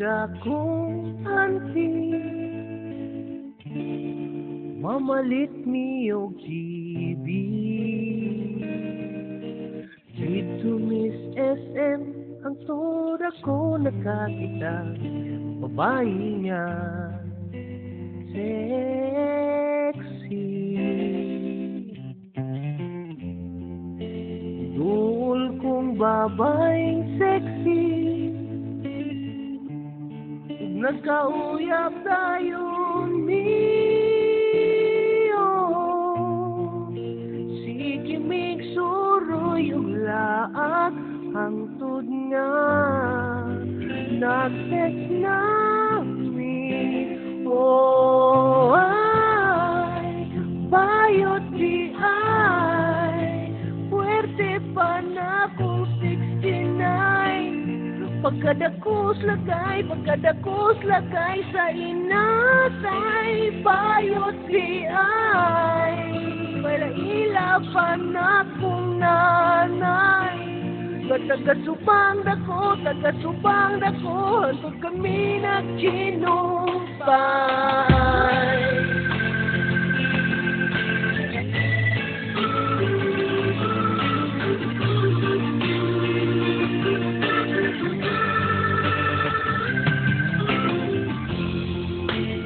sa kong anting mamalit mi og GB dito Miss SM ang tora ko nakakita babae niya sexy dul kong babaeng sexy nagkauyap tayon miyo si kimig suroy ug laag hangtod nga nag-text na mi oh ay bayot di ay puwerte pa na kong 69 pagkadakos lagay sa inatay bayot di ay malaila pa na kong nanay tagasubang dako hantod kami nagkinumpay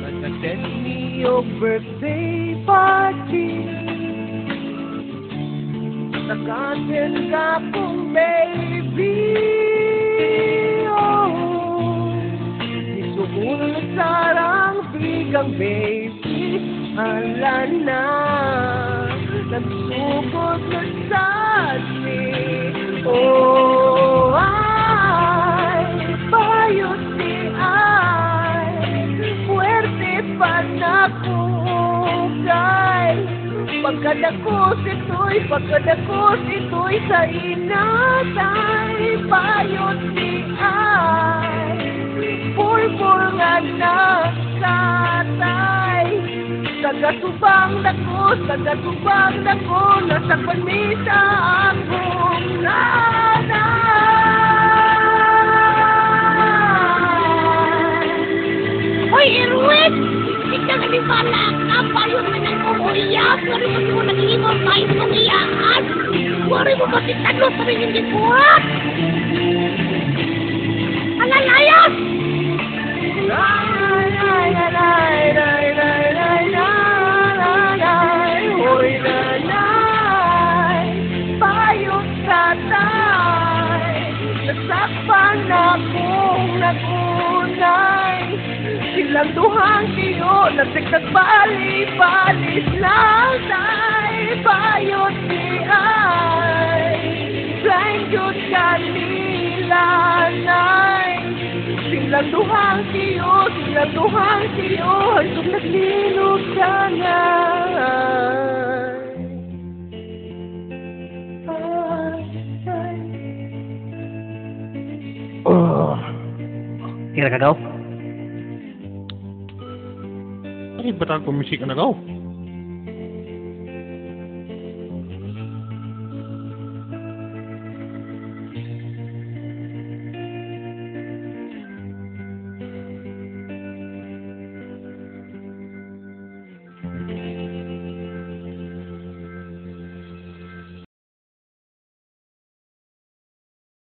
nag-attend niyo birthday party nag-attend ka kong baby oh isuhul sarang bigang baby hala na nagsugod na sadmi oh ay bayot di ay puwerte pa na kugay pagkadakos ito'y sa inatay bayot di ay pulpul nga nakatay tagasubang dako nasa panisa akong nanay Hoy, Erwin! Ikaw na di pala kapayot na ng umuiyak. Wari mo mo nag-iwan tayo sa iyakan. Wari mo matitalo sa rin hindi buhat. Alalayas! Hoy nanay, bayot tatay, nasakpan akong nagunay. Silang duhang kiyo, nagbali-balis lang tay, bayot di ay blind yun kanila nay. Silang duhang kiyo, hantong naglilog ka nga. Kira kagaw? Ay, batal ko musik na kagaw?